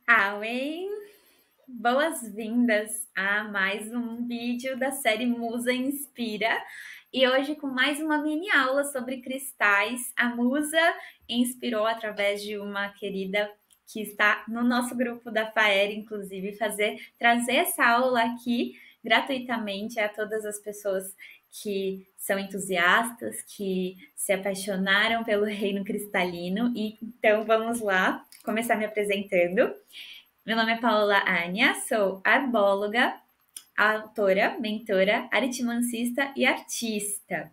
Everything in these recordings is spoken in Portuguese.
Auen, boas-vindas a mais um vídeo da série Musa Inspira. E hoje com mais uma mini aula sobre cristais. A Musa inspirou através de uma querida que está no nosso grupo da FAER, inclusive, trazer essa aula aqui gratuitamente a todas as pessoas que são entusiastas, que se apaixonaram pelo reino cristalino. E então vamos lá começar me apresentando. Meu nome é Paola Ania, sou arbóloga, autora, mentora, aritmancista e artista.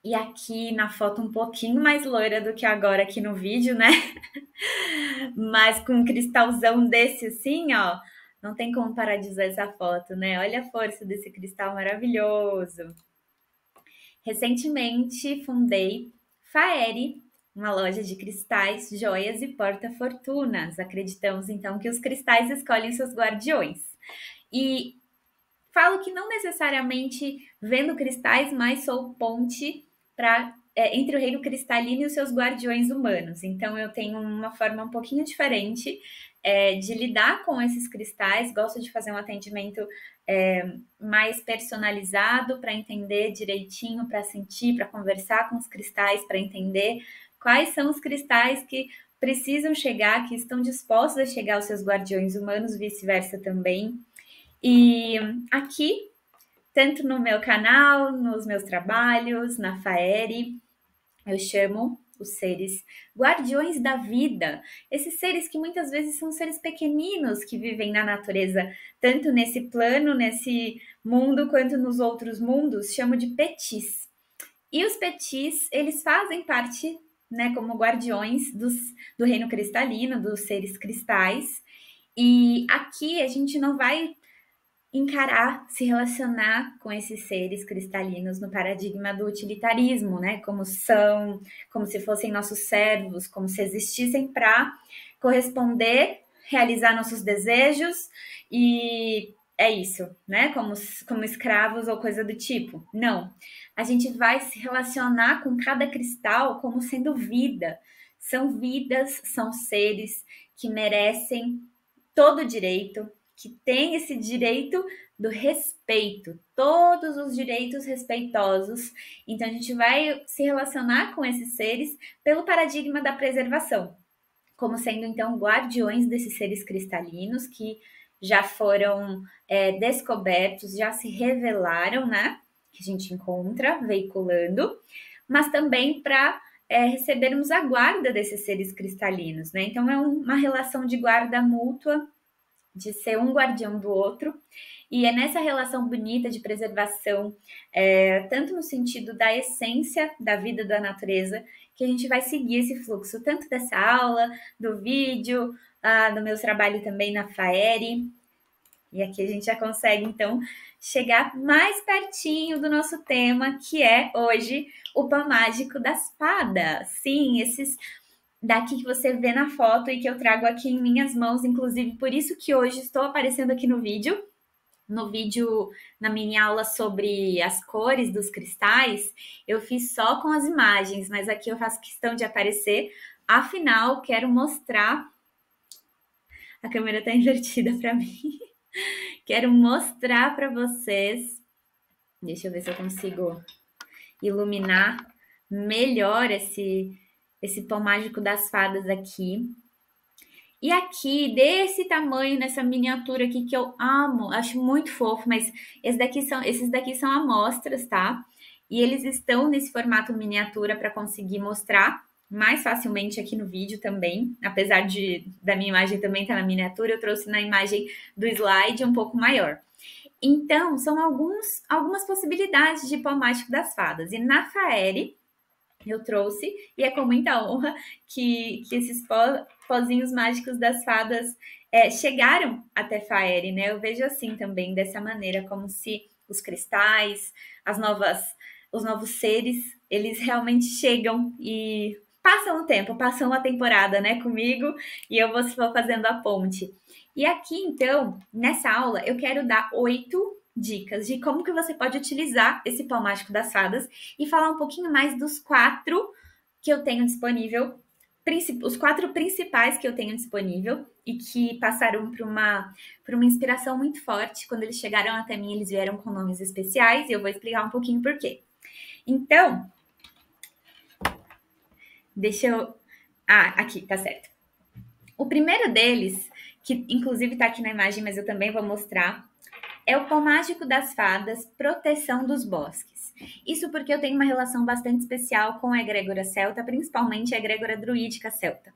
E aqui na foto um pouquinho mais loira do que agora aqui no vídeo, né? Mas com um cristalzão desse assim, ó, não tem como parar de usar essa foto, né? Olha a força desse cristal maravilhoso. Recentemente fundei Faere, uma loja de cristais, joias e porta-fortunas. Acreditamos então que os cristais escolhem seus guardiões. E falo que não necessariamente vendo cristais, mas sou ponte entre o reino cristalino e os seus guardiões humanos. Então eu tenho uma forma um pouquinho diferente de lidar com esses cristais. Gosto de fazer um atendimento mais personalizado para entender direitinho, para sentir, para conversar com os cristais, para entender quais são os cristais que precisam chegar, que estão dispostos a chegar aos seus guardiões humanos, vice-versa também. E aqui, tanto no meu canal, nos meus trabalhos, na FAERE, eu chamo os seres guardiões da vida. Esses seres que muitas vezes são seres pequeninos que vivem na natureza, tanto nesse plano, nesse mundo, quanto nos outros mundos, chamo de petis. E os petis, eles fazem parte, né, como guardiões do reino cristalino, dos seres cristais. E aqui a gente não vai encarar, se relacionar com esses seres cristalinos no paradigma do utilitarismo, né? Como se fossem nossos servos, como se existissem para corresponder, realizar nossos desejos e é isso, né? Como escravos ou coisa do tipo. Não. A gente vai se relacionar com cada cristal como sendo vida. São vidas, são seres que merecem todo o direito, que tem esse direito do respeito, todos os direitos respeitosos. Então a gente vai se relacionar com esses seres pelo paradigma da preservação, como sendo então guardiões desses seres cristalinos que já foram descobertos, já se revelaram, né? Que a gente encontra veiculando, mas também para recebermos a guarda desses seres cristalinos, né? Então é uma relação de guarda mútua, de ser um guardião do outro, e é nessa relação bonita de preservação, tanto no sentido da essência da vida da natureza, que a gente vai seguir esse fluxo, tanto dessa aula, do vídeo, do meu trabalho também na FAERE, e aqui a gente já consegue, então, chegar mais pertinho do nosso tema, que é hoje o pão mágico das fadas. Sim, esses daqui que você vê na foto e que eu trago aqui em minhas mãos, inclusive por isso que hoje estou aparecendo aqui no vídeo, na minha aula sobre as cores dos cristais, eu fiz só com as imagens, mas aqui eu faço questão de aparecer, afinal, quero mostrar, a câmera está invertida para mim, quero mostrar para vocês, deixa eu ver se eu consigo iluminar melhor esse pão mágico das fadas aqui. E aqui, desse tamanho, nessa miniatura aqui que eu amo, acho muito fofo, mas esses daqui são amostras, tá? E eles estão nesse formato miniatura para conseguir mostrar mais facilmente aqui no vídeo também, apesar da minha imagem também estar na miniatura, eu trouxe na imagem do slide um pouco maior. Então, são algumas possibilidades de pão mágico das fadas. E na FAERE, eu trouxe, e é com muita honra que esses pozinhos mágicos das fadas chegaram até FAERE, né? Eu vejo assim também, dessa maneira, como se os cristais, os novos seres, eles realmente chegam e passam o tempo, passam a temporada, né, comigo, e eu vou fazendo a ponte. E aqui, então, nessa aula, eu quero dar 8 dicas de como que você pode utilizar esse pão mágico das fadas e falar um pouquinho mais dos 4 que eu tenho disponível os 4 principais que eu tenho disponível e que passaram por uma inspiração muito forte. Quando eles chegaram até mim, eles vieram com nomes especiais e eu vou explicar um pouquinho por quê. Então, deixa eu... aqui, tá certo. O primeiro deles, que inclusive tá aqui na imagem, mas eu também vou mostrar, é o Pão Mágico das Fadas, Proteção dos Bosques. Isso porque eu tenho uma relação bastante especial com a egrégora celta, principalmente a egrégora druídica celta.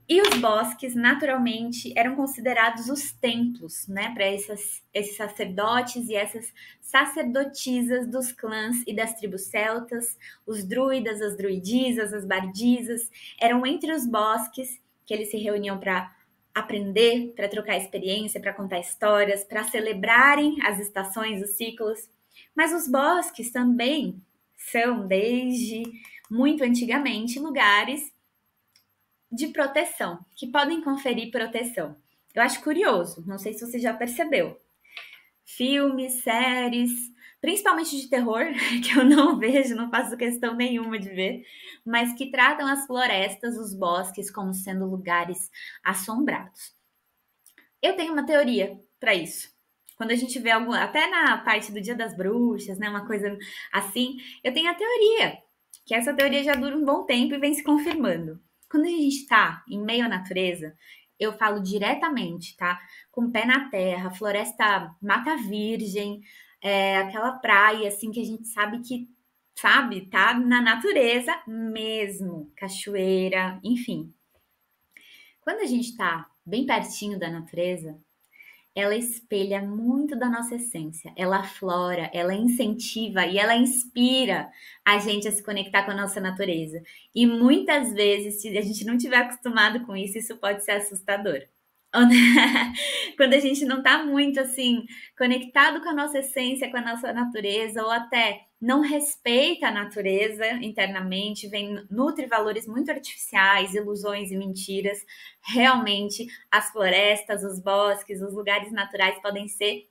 E os bosques, naturalmente, eram considerados os templos, né, para esses sacerdotes e essas sacerdotisas dos clãs e das tribos celtas. Os druidas, as druidisas, as bardisas, eram entre os bosques que eles se reuniam para aprender, para trocar experiência, para contar histórias, para celebrarem as estações, os ciclos. Mas os bosques também são, desde muito antigamente, lugares de proteção, que podem conferir proteção. Eu acho curioso, não sei se você já percebeu. Filmes, séries, principalmente de terror, que eu não vejo, não faço questão nenhuma de ver, mas que tratam as florestas, os bosques, como sendo lugares assombrados. Eu tenho uma teoria para isso. Quando a gente vê algum, até na parte do Dia das Bruxas, né, uma coisa assim, eu tenho a teoria, que essa teoria já dura um bom tempo e vem se confirmando. Quando a gente está em meio à natureza, eu falo diretamente, tá? Com o pé na terra, floresta, mata virgem, aquela praia, assim, que a gente sabe que, sabe, tá na natureza mesmo, cachoeira, enfim. Quando a gente tá bem pertinho da natureza, ela espelha muito da nossa essência, ela aflora, ela incentiva e ela inspira a gente a se conectar com a nossa natureza. E muitas vezes, se a gente não tiver acostumado com isso, isso pode ser assustador. Quando a gente não está muito assim conectado com a nossa essência, com a nossa natureza, ou até não respeita a natureza internamente, nutre valores muito artificiais, ilusões e mentiras, realmente as florestas, os bosques, os lugares naturais podem ser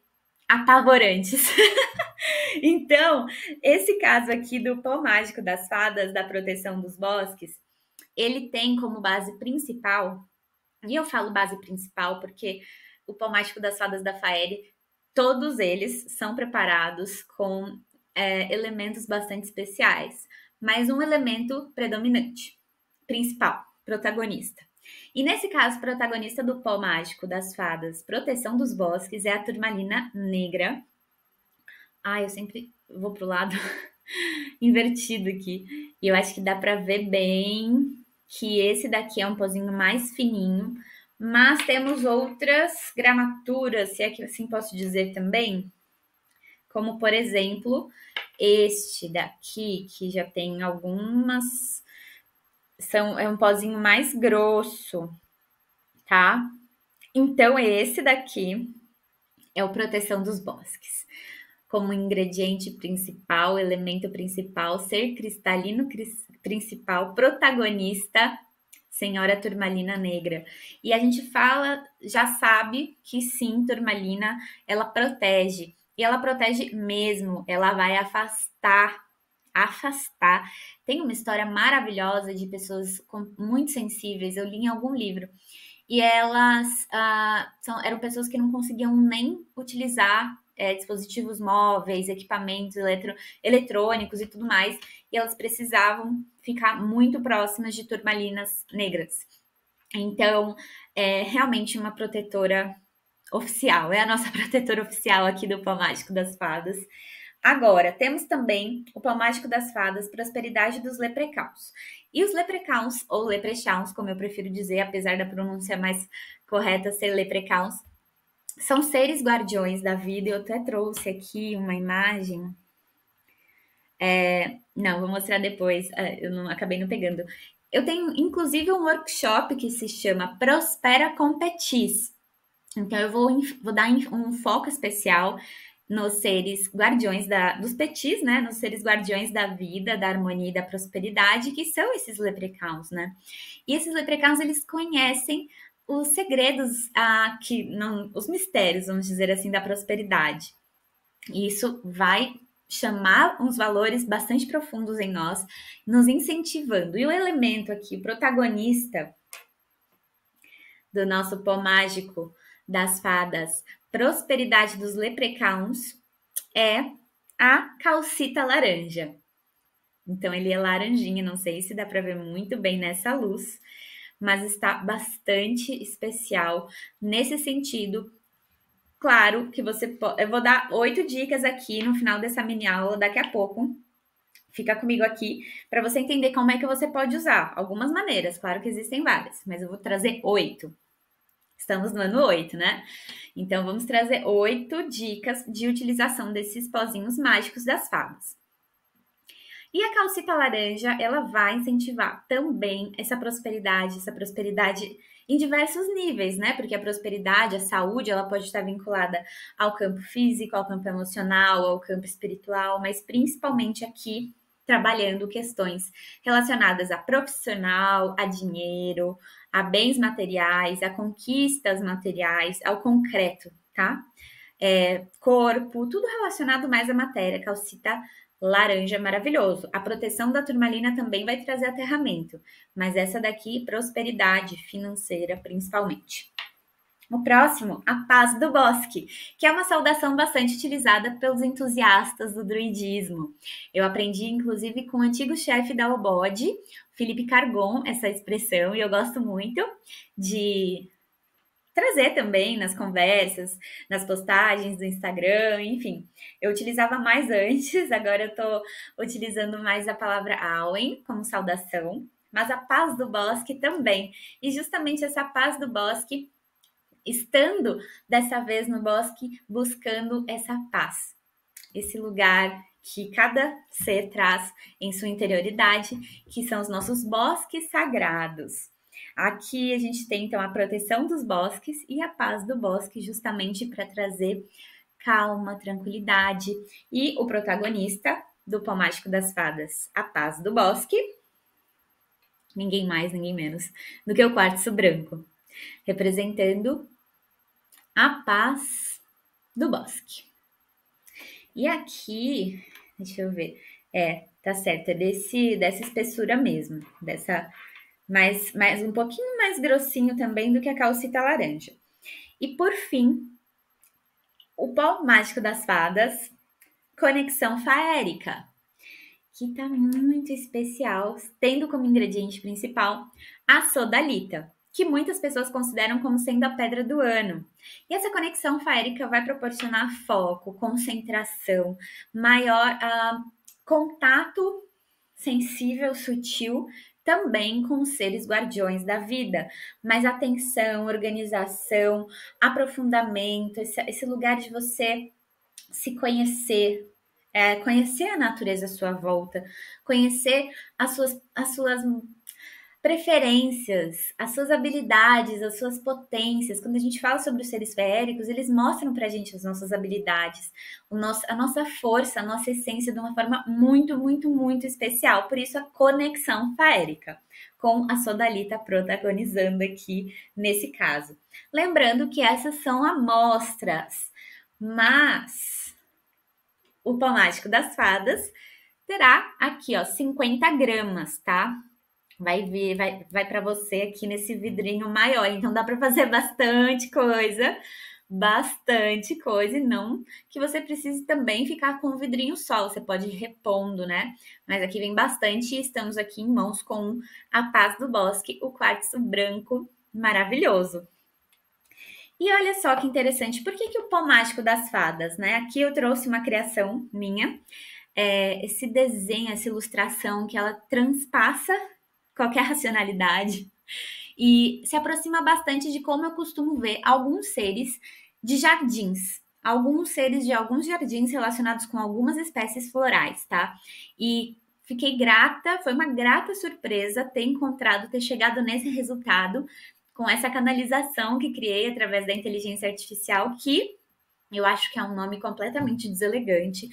apavorantes. Então, esse caso aqui do Pão Mágico das Fadas, da proteção dos bosques, ele tem como base principal, e eu falo base principal porque o Pão Mágico das Fadas da Faerie, todos eles são preparados com elementos bastante especiais, mas um elemento predominante, principal, protagonista. E nesse caso, protagonista do Pão Mágico das Fadas, Proteção dos Bosques, é a turmalina negra. Eu sempre vou pro lado invertido aqui. E eu acho que dá para ver bem que esse daqui é um pozinho mais fininho, mas temos outras gramaturas, se é que assim posso dizer também, como por exemplo, este daqui, que já tem algumas, é um pozinho mais grosso, tá? Então, esse daqui é o Proteção dos Bosques. Como ingrediente principal, elemento principal, ser cristalino principal, protagonista, Senhora Turmalina Negra. E a gente já sabe que sim, turmalina, ela protege. E ela protege mesmo, ela vai afastar. Tem uma história maravilhosa de pessoas muito sensíveis, eu li em algum livro. E elas eram pessoas que não conseguiam nem utilizar dispositivos móveis, equipamentos eletrônicos e tudo mais, e elas precisavam ficar muito próximas de turmalinas negras. Então, é realmente uma protetora oficial, é a nossa protetora oficial aqui do Pão Mágico das Fadas. Agora, temos também o Pão Mágico das Fadas, Prosperidade dos Leprechauns. E os Leprechauns, ou Leprechauns, como eu prefiro dizer, apesar da pronúncia mais correta ser Leprechauns, são seres guardiões da vida. Eu até trouxe aqui uma imagem. Não, vou mostrar depois. Eu acabei não pegando. Eu tenho, inclusive, um workshop que se chama Prospera com Petis. Então, eu vou dar um foco especial nos seres guardiões dos petis, né? Nos seres guardiões da vida, da harmonia e da prosperidade, que são esses leprechauns, né? E esses leprechauns, eles conhecem os segredos, os mistérios, vamos dizer assim, da prosperidade. E isso vai chamar uns valores bastante profundos em nós, nos incentivando. E o elemento aqui, o protagonista do nosso pó mágico das fadas, prosperidade dos leprechauns, é a calcita laranja. Então, ele é laranjinha, não sei se dá para ver muito bem nessa luz, mas está bastante especial nesse sentido. Claro que você pode... Eu vou dar 8 dicas aqui no final dessa mini aula daqui a pouco. Fica comigo aqui para você entender como é que você pode usar. Algumas maneiras, claro que existem várias, mas eu vou trazer 8. Estamos no ano 8, né? Então, vamos trazer 8 dicas de utilização desses pozinhos mágicos das fadas. E a calcita laranja, ela vai incentivar também essa prosperidade em diversos níveis, né? Porque a prosperidade, a saúde, ela pode estar vinculada ao campo físico, ao campo emocional, ao campo espiritual, mas principalmente aqui trabalhando questões relacionadas a profissional, a dinheiro, a bens materiais, a conquistas materiais, ao concreto, tá? Corpo, tudo relacionado mais à matéria, calcita laranja maravilhoso. A proteção da turmalina também vai trazer aterramento, mas essa daqui, prosperidade financeira principalmente. O próximo, a paz do bosque, que é uma saudação bastante utilizada pelos entusiastas do druidismo. Eu aprendi, inclusive, com o antigo chefe da OBOD, Felipe Cargon, essa expressão, e eu gosto muito de trazer também nas conversas, nas postagens do Instagram, enfim. Eu utilizava mais antes, agora eu tô utilizando mais a palavra Awen como saudação, mas a paz do bosque também. E justamente essa paz do bosque, estando dessa vez no bosque, buscando essa paz, esse lugar que cada ser traz em sua interioridade, que são os nossos bosques sagrados. Aqui a gente tem então a proteção dos bosques e a paz do bosque, justamente para trazer calma, tranquilidade. E o protagonista do Pó Mágico das Fadas, a paz do bosque, ninguém mais, ninguém menos do que o quartzo branco, representando a paz do bosque. E aqui, deixa eu ver, tá certo, é dessa espessura mesmo, mais um pouquinho mais grossinho também do que a calcita laranja. E por fim, o pó mágico das fadas, conexão faérica, que tá muito especial, tendo como ingrediente principal a sodalita, que muitas pessoas consideram como sendo a pedra do ano. E essa conexão faérica vai proporcionar foco, concentração, maior contato sensível, sutil, também com os seres guardiões da vida. Mas atenção, organização, aprofundamento, esse lugar de você se conhecer, conhecer a natureza à sua volta, conhecer as suas preferências, as suas habilidades, as suas potências. Quando a gente fala sobre os seres feéricos, eles mostram pra gente as nossas habilidades, a nossa força, a nossa essência de uma forma muito, muito, muito especial. Por isso, a conexão faérica, com a sodalita protagonizando aqui nesse caso. Lembrando que essas são amostras, mas o pó mágico das fadas terá aqui, ó, 50 gramas, tá? Vai para você aqui nesse vidrinho maior. Então dá para fazer bastante coisa, e não que você precise também ficar com um vidrinho só, você pode ir repondo, né? Mas aqui vem bastante e estamos aqui em mãos com a paz do bosque, o quartzo branco maravilhoso. E olha só que interessante, por que o pó mágico das fadas, né? Aqui eu trouxe uma criação minha, esse desenho, essa ilustração que ela transpassa qualquer racionalidade e se aproxima bastante de como eu costumo ver alguns seres de jardins, alguns seres de alguns jardins relacionados com algumas espécies florais, tá? E fiquei grata, foi uma grata surpresa ter chegado nesse resultado com essa canalização que criei através da inteligência artificial, que eu acho que é um nome completamente deselegante.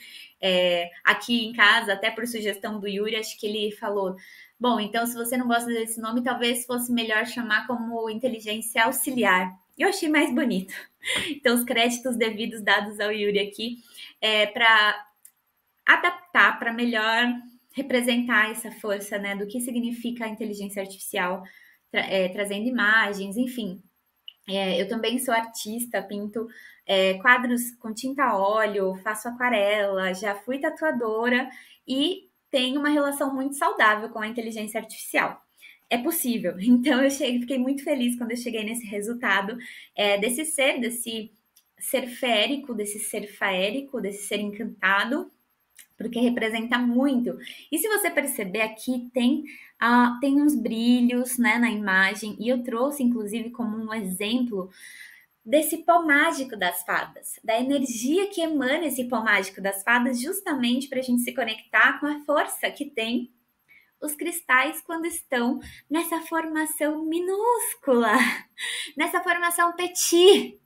Aqui em casa, até por sugestão do Yuri, acho que ele falou: bom, então se você não gosta desse nome, talvez fosse melhor chamar como inteligência auxiliar. Eu achei mais bonito. Então, os créditos devidos dados ao Yuri aqui para adaptar para melhor representar essa força, né, do que significa a inteligência artificial, trazendo imagens, enfim. Eu também sou artista, pinto quadros com tinta a óleo, faço aquarela, já fui tatuadora e tenho uma relação muito saudável com a inteligência artificial. É possível. Então fiquei muito feliz quando eu cheguei nesse resultado desse ser férico, desse ser faérico, desse ser encantado, porque representa muito. E se você perceber aqui, tem uns brilhos, né, na imagem, e eu trouxe, inclusive, como um exemplo desse pó mágico das fadas, da energia que emana esse pó mágico das fadas, justamente para a gente se conectar com a força que tem os cristais quando estão nessa formação minúscula, nessa formação petit,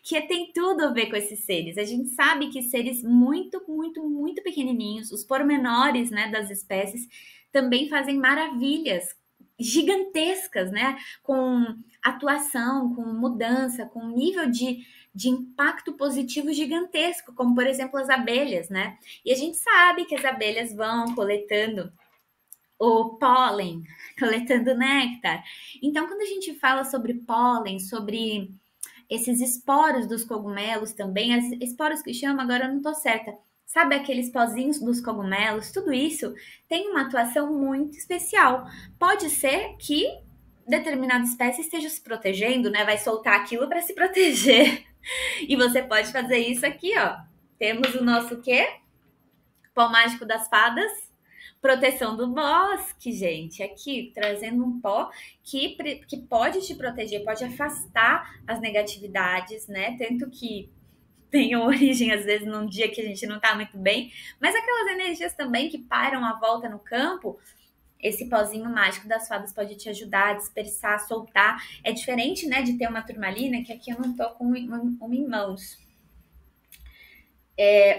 que tem tudo a ver com esses seres. A gente sabe que seres muito, muito, muito pequenininhos, os pormenores, né, das espécies, também fazem maravilhas gigantescas, né, com atuação, com mudança, com nível de impacto positivo gigantesco, como, por exemplo, as abelhas, né? E a gente sabe que as abelhas vão coletando o pólen, coletando néctar. Então, quando a gente fala sobre pólen, sobre esses esporos dos cogumelos também, as esporos que chama, agora eu não tô certa. Sabe aqueles pozinhos dos cogumelos? Tudo isso tem uma atuação muito especial. Pode ser que determinada espécie esteja se protegendo, né? Vai soltar aquilo para se proteger. E você pode fazer isso aqui, ó. Temos o nosso quê? Pó mágico das fadas, proteção do bosque, gente. Aqui, trazendo um pó que pode te proteger, pode afastar as negatividades, né? Tanto que tem origem, às vezes, num dia que a gente não tá muito bem, mas aquelas energias também que param a volta no campo, esse pozinho mágico das fadas pode te ajudar a dispersar, a soltar. É diferente, né, de ter uma turmalina, que aqui eu não tô com uma em mãos.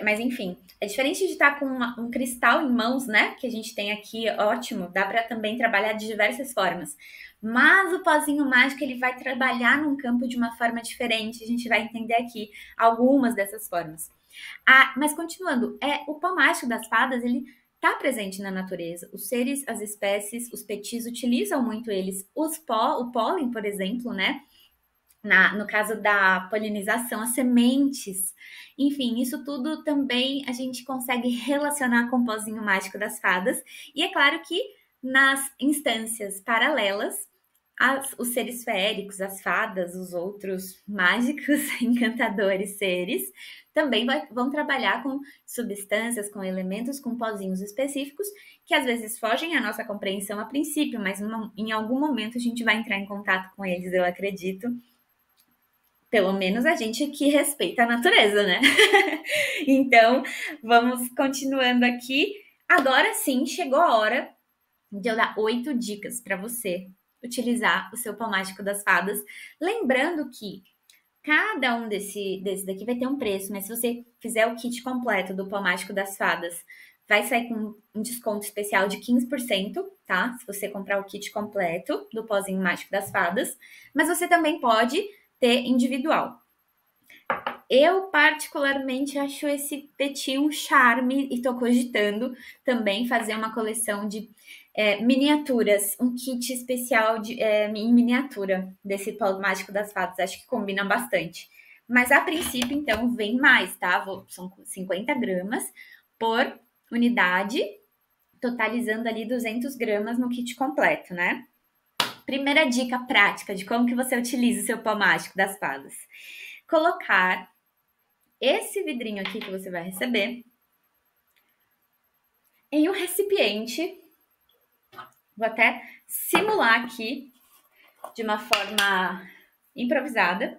Mas enfim, é diferente de estar com um cristal em mãos, né? Que a gente tem aqui, ótimo, dá para também trabalhar de diversas formas. Mas o pozinho mágico ele vai trabalhar num campo de uma forma diferente. A gente vai entender aqui algumas dessas formas. Mas continuando, o pó mágico das fadas ele está presente na natureza. Os seres, as espécies, os petis utilizam muito eles. O pólen, por exemplo, né? No caso da polinização, as sementes, enfim, isso tudo também a gente consegue relacionar com o pozinho mágico das fadas. E é claro que nas instâncias paralelas, os seres féricos, as fadas, os outros mágicos, encantadores seres, também vão trabalhar com substâncias, com elementos, com pozinhos específicos, que às vezes fogem à nossa compreensão a princípio, mas em algum momento a gente vai entrar em contato com eles, eu acredito. Pelo menos a gente que respeita a natureza, né? Então, vamos continuando aqui. Agora sim, chegou a hora de eu dar 8 dicas para você utilizar o seu pó mágico das fadas. Lembrando que cada um desse daqui vai ter um preço, mas se você fizer o kit completo do pó mágico das fadas, vai sair com um desconto especial de 15%, tá? Se você comprar o kit completo do pozinho mágico das fadas. Mas você também pode ter individual. Eu particularmente acho esse petit um charme e tô cogitando também fazer uma coleção de miniaturas, um kit especial em miniatura desse pó mágico das fadas. Acho que combina bastante. Mas a princípio, então, vem mais, tá? São 50 gramas por unidade, totalizando ali 200 gramas no kit completo, né? Primeira dica prática de como que você utiliza o seu pó mágico das fadas. Colocar esse vidrinho aqui que você vai receber em um recipiente. Vou até simular aqui de uma forma improvisada.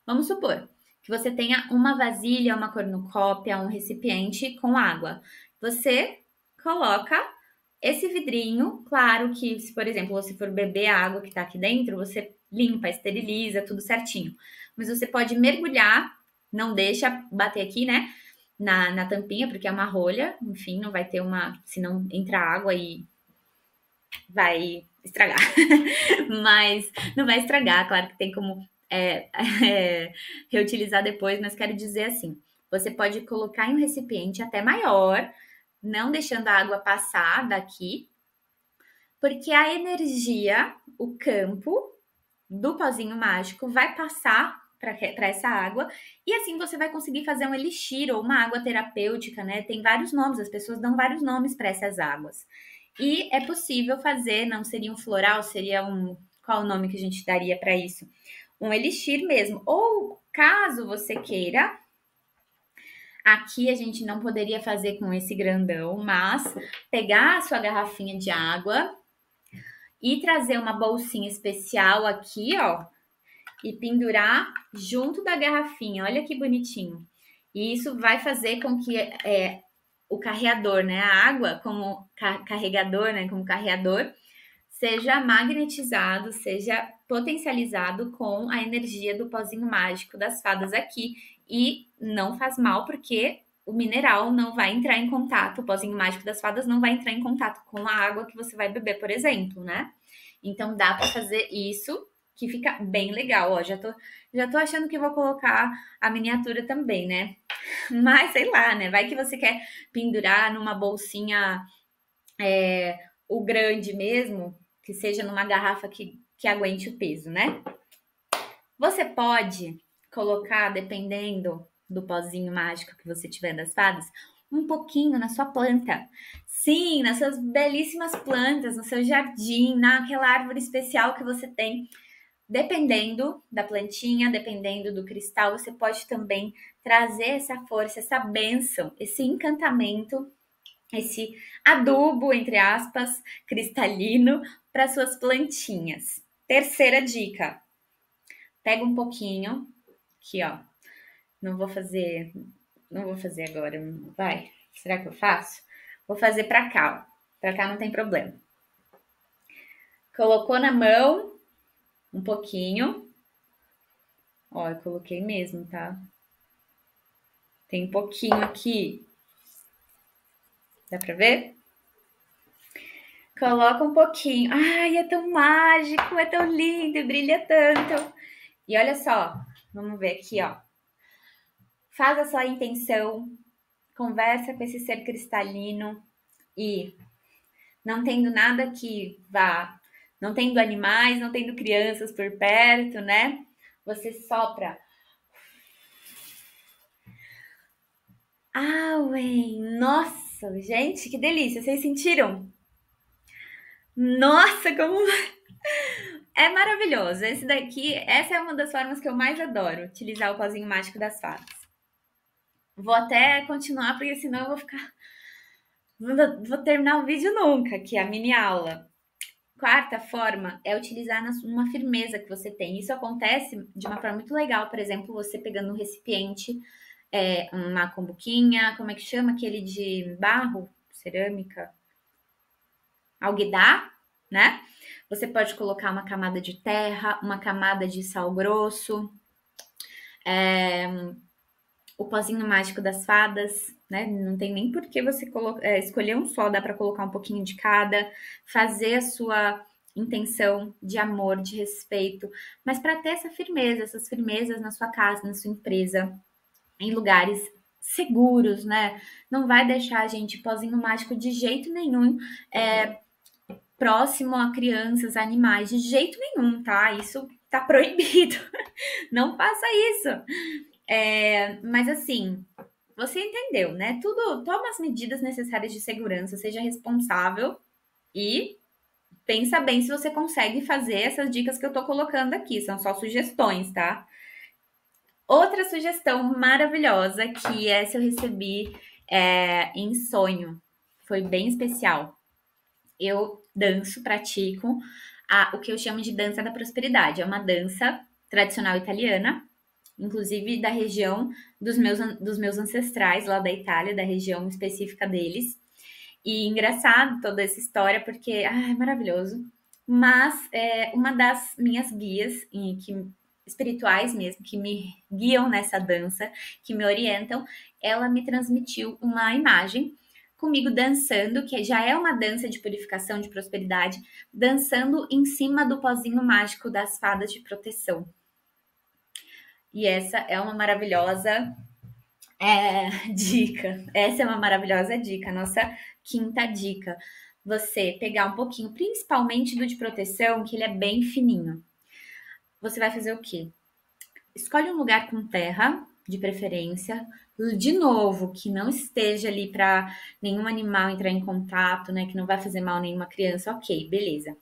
Vamos supor que você tenha uma vasilha, uma cornucópia, um recipiente com água. Você coloca esse vidrinho, claro que se, por exemplo, você for beber a água que tá aqui dentro, você limpa, esteriliza, tudo certinho. Mas você pode mergulhar, não deixa bater aqui, né, na tampinha, porque é uma rolha, enfim, não vai ter se não entra água e vai estragar. Mas não vai estragar, claro que tem como reutilizar depois, mas quero dizer assim, você pode colocar em um recipiente até maior, não deixando a água passar daqui, porque a energia, o campo do pozinho mágico vai passar para essa água, e assim você vai conseguir fazer um elixir ou uma água terapêutica, né? Tem vários nomes, as pessoas dão vários nomes para essas águas. E é possível fazer, não seria um floral, seria um. Qual o nome que a gente daria para isso? Um elixir mesmo. Ou caso você queira, aqui a gente não poderia fazer com esse grandão, mas pegar a sua garrafinha de água e trazer uma bolsinha especial aqui, ó, e pendurar junto da garrafinha. Olha que bonitinho. E isso vai fazer com que o carreador, né, a água como carregador, né, como carreador, seja magnetizado, seja potencializado com a energia do pozinho mágico das fadas aqui. E não faz mal porque o mineral não vai entrar em contato, o pozinho mágico das fadas não vai entrar em contato com a água que você vai beber, por exemplo, né? Então dá para fazer isso, que fica bem legal. Ó, já tô achando que vou colocar a miniatura também, né? Mas sei lá, né? Vai que você quer pendurar numa bolsinha o grande mesmo, que seja numa garrafa que aguente o peso, né? Você pode colocar, dependendo do pozinho mágico que você tiver das fadas, um pouquinho na sua planta. Sim, nas suas belíssimas plantas, no seu jardim, naquela árvore especial que você tem. Dependendo da plantinha, dependendo do cristal, você pode também trazer essa força, essa bênção, esse encantamento, esse adubo, entre aspas, cristalino para suas plantinhas. Terceira dica: pega um pouquinho, aqui ó, não vou fazer agora, vai, será que eu faço? Vou fazer para cá, ó. Para cá não tem problema. Colocou na mão, um pouquinho, ó, eu coloquei mesmo, tá? Tem um pouquinho aqui, dá para ver? Coloca um pouquinho. Ai, é tão mágico, é tão lindo e brilha tanto. E olha só, vamos ver aqui, ó. Faz a sua intenção, conversa com esse ser cristalino e não tendo nada que vá, não tendo animais, não tendo crianças por perto, né? Você sopra. Ué, nossa, gente, que delícia. Vocês sentiram? Nossa, como é maravilhoso. Esse daqui, essa é uma das formas que eu mais adoro, utilizar o pozinho mágico das fadas. Vou até continuar, porque senão eu vou ficar. Vou terminar o vídeo nunca, que é a mini aula. Quarta forma é utilizar uma firmeza que você tem. Isso acontece de uma forma muito legal, por exemplo, você pegando um recipiente, uma cumbuquinha, como é que chama aquele de barro, cerâmica, alguidar, né? Você pode colocar uma camada de terra, uma camada de sal grosso, o pozinho mágico das fadas, né? Não tem nem por que você escolher um só, dá para colocar um pouquinho de cada, fazer a sua intenção de amor, de respeito, mas para ter essas firmezas na sua casa, na sua empresa, em lugares seguros, né? Não vai deixar a gente pozinho mágico de jeito nenhum, próximo a crianças, animais, de jeito nenhum, tá? Isso tá proibido. Não faça isso. Mas assim, você entendeu, né? Tudo, toma as medidas necessárias de segurança, seja responsável e pensa bem se você consegue fazer essas dicas que eu tô colocando aqui. São só sugestões, tá? Outra sugestão maravilhosa que essa eu recebi em sonho. Foi bem especial. Eu danço, pratico o que eu chamo de dança da prosperidade. É uma dança tradicional italiana, inclusive da região dos meus ancestrais lá da Itália, da região específica deles. E engraçado toda essa história, porque é maravilhoso. Mas uma das minhas guias espirituais mesmo, que me guiam nessa dança, que me orientam, ela me transmitiu uma imagem comigo dançando, que já é uma dança de purificação, de prosperidade, dançando em cima do pozinho mágico das fadas de proteção. E essa é uma maravilhosa Dica. Essa é uma maravilhosa dica. Nossa quinta dica. Você pegar um pouquinho, principalmente do de proteção, que ele é bem fininho. Você vai fazer o quê? Escolhe um lugar com terra, de preferência. De novo, que não esteja ali para nenhum animal entrar em contato, né? Que não vai fazer mal a nenhuma criança. Ok, beleza.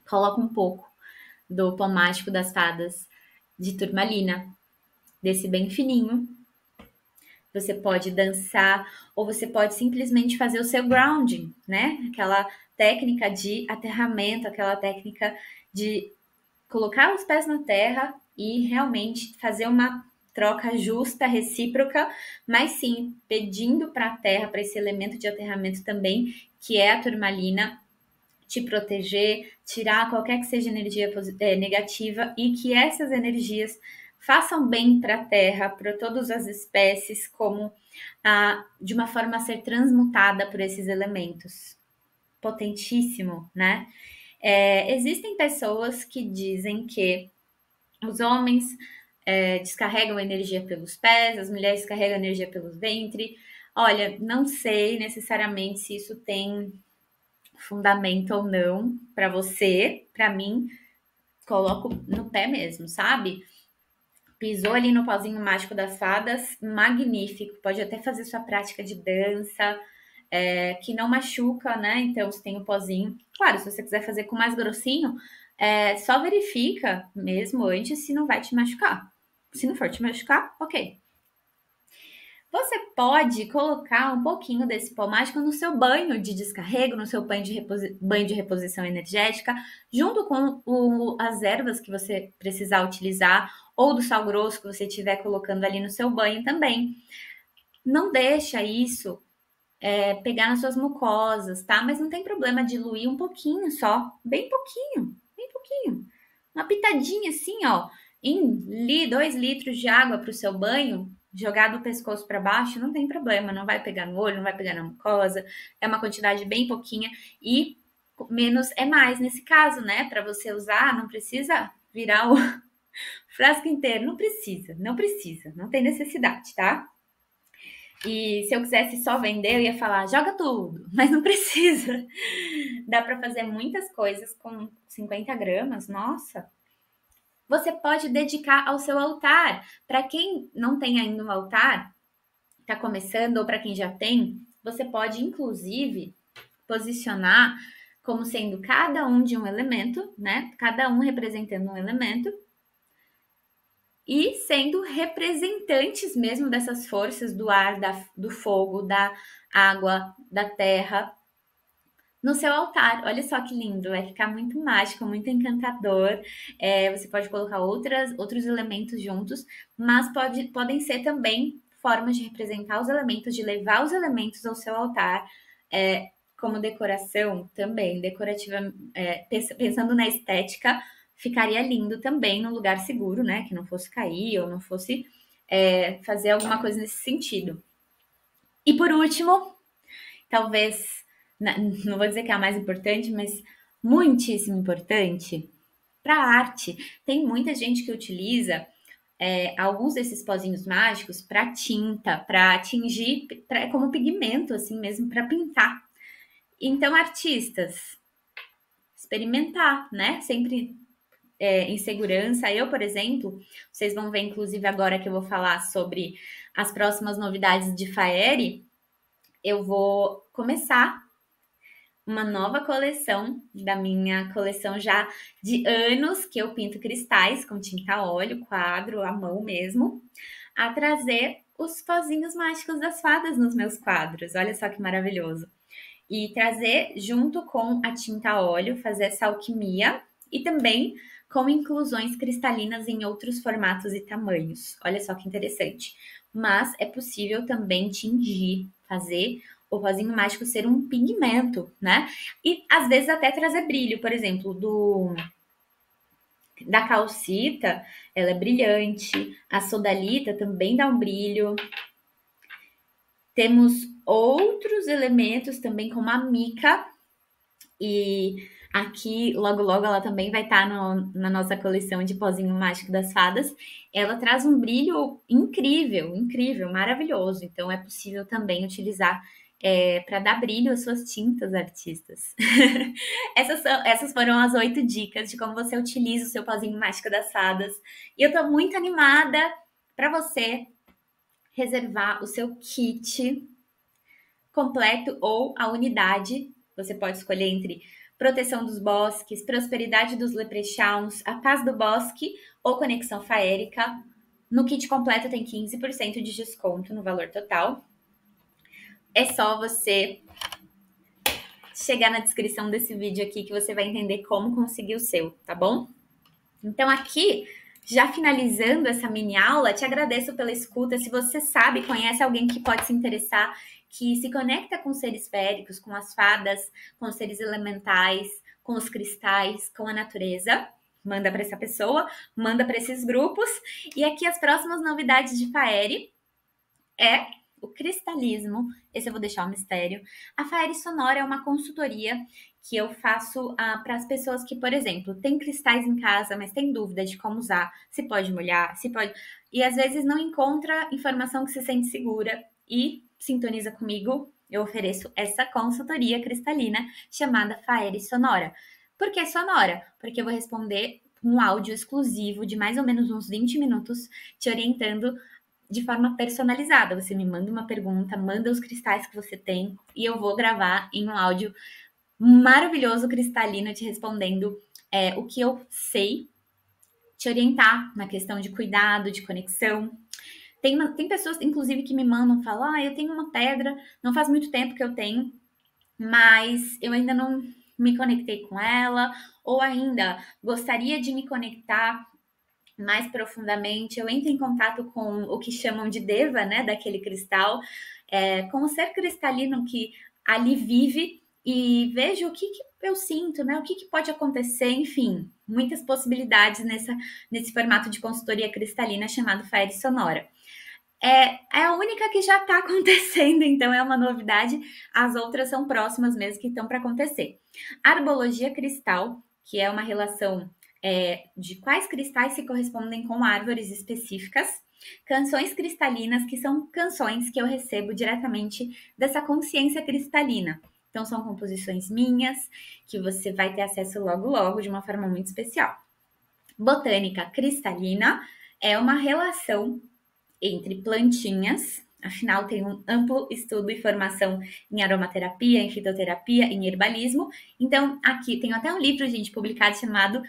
Coloca um pouco do pó mágico das fadas de turmalina, desse bem fininho. Você pode dançar ou você pode simplesmente fazer o seu grounding, né? Aquela técnica de aterramento, aquela técnica de colocar os pés na terra e realmente fazer uma troca justa, recíproca, mas sim pedindo para a terra, para esse elemento de aterramento também, que é a turmalina, te proteger, tirar qualquer que seja energia negativa e que essas energias façam bem para a terra, para todas as espécies, como de uma forma a ser transmutada por esses elementos. Potentíssimo, né? Existem pessoas que dizem que os homens descarregam energia pelos pés, as mulheres carregam energia pelo ventre. Olha, não sei necessariamente se isso tem fundamento ou não para você. Para mim, coloco no pé mesmo, sabe? Pisou ali no pauzinho mágico das fadas, magnífico. Pode até fazer sua prática de dança, que não machuca, né? Então, você tem o pozinho. Claro, se você quiser fazer com mais grossinho, só verifica mesmo antes se não vai te machucar. Se não for te machucar, ok. Você pode colocar um pouquinho desse pó mágico no seu banho de descarrego, no seu banho de reposição energética, junto com as ervas que você precisar utilizar, ou do sal grosso que você estiver colocando ali no seu banho também. Não deixa isso pegar nas suas mucosas, tá? Mas não tem problema diluir um pouquinho só, bem pouquinho, bem pouquinho. Uma pitadinha assim, ó, em 2 litros de água para o seu banho, jogar do pescoço para baixo, não tem problema, não vai pegar no olho, não vai pegar na mucosa, é uma quantidade bem pouquinha e menos é mais nesse caso, né? Para você usar, não precisa virar o frasco inteiro, não precisa, não precisa, não tem necessidade, tá? E se eu quisesse só vender, eu ia falar, joga tudo, mas não precisa. Dá para fazer muitas coisas com 50 gramas, nossa. Você pode dedicar ao seu altar. Para quem não tem ainda um altar, está começando, ou para quem já tem, você pode, inclusive, posicionar como sendo cada um de um elemento, né? Cada um representando um elemento e sendo representantes mesmo dessas forças do ar, do fogo, da água, da terra, no seu altar. Olha só que lindo, vai ficar muito mágico, muito encantador. Você pode colocar outros elementos juntos, mas podem ser também formas de representar os elementos, de levar os elementos ao seu altar. Como decoração também, decorativa, pensando na estética, ficaria lindo também num lugar seguro, né? Que não fosse cair ou não fosse fazer alguma coisa nesse sentido. E por último, talvez, não vou dizer que é a mais importante, mas muitíssimo importante, para a arte. Tem muita gente que utiliza alguns desses pozinhos mágicos para tinta, para tingir, como pigmento, assim mesmo, para pintar. Então, artistas, experimentar, né? Sempre em segurança. Eu, por exemplo, vocês vão ver, inclusive, agora que eu vou falar sobre as próximas novidades de Faeri, eu vou começar uma nova coleção, da minha coleção já de anos que eu pinto cristais com tinta a óleo, quadro, à mão mesmo, a trazer os pozinhos mágicos das fadas nos meus quadros. Olha só que maravilhoso. E trazer junto com a tinta a óleo, fazer essa alquimia e também com inclusões cristalinas em outros formatos e tamanhos. Olha só que interessante. Mas é possível também tingir, fazer o pozinho mágico ser um pigmento, né? E às vezes até trazer brilho, por exemplo, da calcita, ela é brilhante, a sodalita também dá um brilho. Temos outros elementos também, como a mica e Aqui, logo, logo, ela também vai estar na nossa coleção de pozinho mágico das fadas. Ela traz um brilho incrível, incrível, maravilhoso. Então, é possível também utilizar para dar brilho às suas tintas artistas. Essas foram as 8 dicas de como você utiliza o seu pozinho mágico das fadas. E eu tô muito animada para você reservar o seu kit completo ou a unidade. Você pode escolher entre proteção dos bosques, prosperidade dos leprechauns, a paz do bosque ou conexão faérica. No kit completo tem 15% de desconto no valor total. É só você chegar na descrição desse vídeo aqui que você vai entender como conseguir o seu, tá bom? Então aqui, já finalizando essa mini aula, te agradeço pela escuta. Se você sabe, conhece alguém que pode se interessar, que se conecta com os seres féricos, com as fadas, com os seres elementais, com os cristais, com a natureza, manda para essa pessoa, manda para esses grupos. E aqui as próximas novidades de Faere é o cristalismo. Esse eu vou deixar um mistério. A Faere Sonora é uma consultoria que eu faço para as pessoas que, por exemplo, têm cristais em casa, mas tem dúvida de como usar, se pode molhar, se pode... E às vezes não encontra informação que se sente segura e sintoniza comigo. Eu ofereço essa consultoria cristalina chamada Faere Sonora. Por que sonora? Porque eu vou responder um áudio exclusivo de mais ou menos uns 20 minutos, te orientando de forma personalizada. Você me manda uma pergunta, manda os cristais que você tem e eu vou gravar em um áudio maravilhoso, cristalino, te respondendo o que eu sei, te orientar na questão de cuidado, de conexão. Tem pessoas, inclusive, que me mandam, falam, eu tenho uma pedra, não faz muito tempo que eu tenho, mas eu ainda não me conectei com ela, ou ainda gostaria de me conectar mais profundamente. Eu entro em contato com o que chamam de deva, né, daquele cristal, com o ser cristalino que ali vive e vejo o que eu sinto, né, o que pode acontecer, enfim, muitas possibilidades nesse formato de consultoria cristalina chamado Faere Sonora. É a única que já está acontecendo, então é uma novidade. As outras são próximas mesmo, que estão para acontecer. Arbologia cristal, que é uma relação de quais cristais se correspondem com árvores específicas. Canções cristalinas, que são canções que eu recebo diretamente dessa consciência cristalina. Então, são composições minhas, que você vai ter acesso logo, logo, de uma forma muito especial. Botânica cristalina é uma relação entre plantinhas, afinal tem um amplo estudo e formação em aromaterapia, em fitoterapia, em herbalismo. Então, aqui tem até um livro, gente, publicado chamado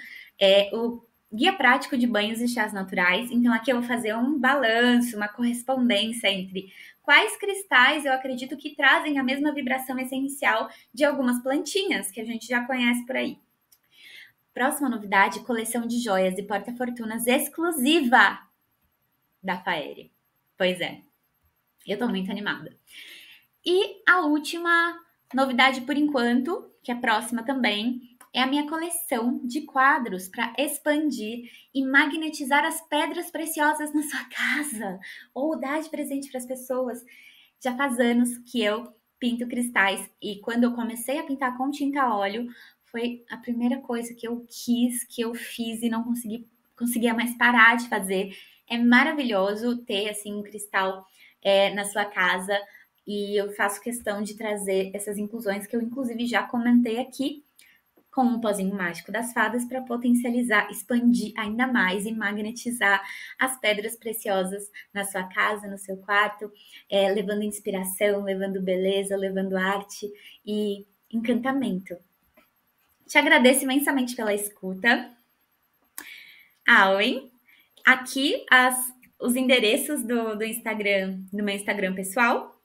o Guia Prático de Banhos e Chás Naturais. Então, aqui eu vou fazer um balanço, uma correspondência entre quais cristais eu acredito que trazem a mesma vibração essencial de algumas plantinhas que a gente já conhece por aí. Próxima novidade, coleção de joias e porta-fortunas exclusiva da Faere. Pois é, eu tô muito animada. E a última novidade por enquanto, que é próxima também, é a minha coleção de quadros para expandir e magnetizar as pedras preciosas na sua casa ou dar de presente para as pessoas. Já faz anos que eu pinto cristais e quando eu comecei a pintar com tinta a óleo, foi a primeira coisa que eu quis, que eu fiz e não conseguia mais parar de fazer. É maravilhoso ter assim um cristal na sua casa e eu faço questão de trazer essas inclusões que eu inclusive já comentei aqui com o pozinho mágico das fadas para potencializar, expandir ainda mais e magnetizar as pedras preciosas na sua casa, no seu quarto, levando inspiração, levando beleza, levando arte e encantamento. Te agradeço imensamente pela escuta. Auen. Aqui os endereços do Instagram, do meu Instagram pessoal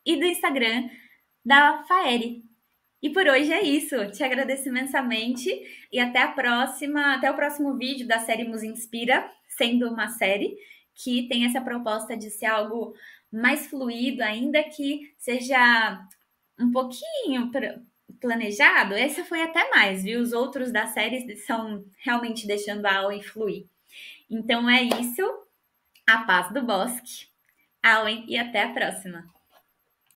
e do Instagram da Faere. E por hoje é isso. Te agradeço imensamente e até a próxima, até o próximo vídeo da série Nos Inspira, sendo uma série que tem essa proposta de ser algo mais fluido, ainda que seja um pouquinho planejado. Essa foi até mais, viu? Os outros da série são realmente deixando a aula fluir. Então é isso. A paz do bosque. Auen e até a próxima.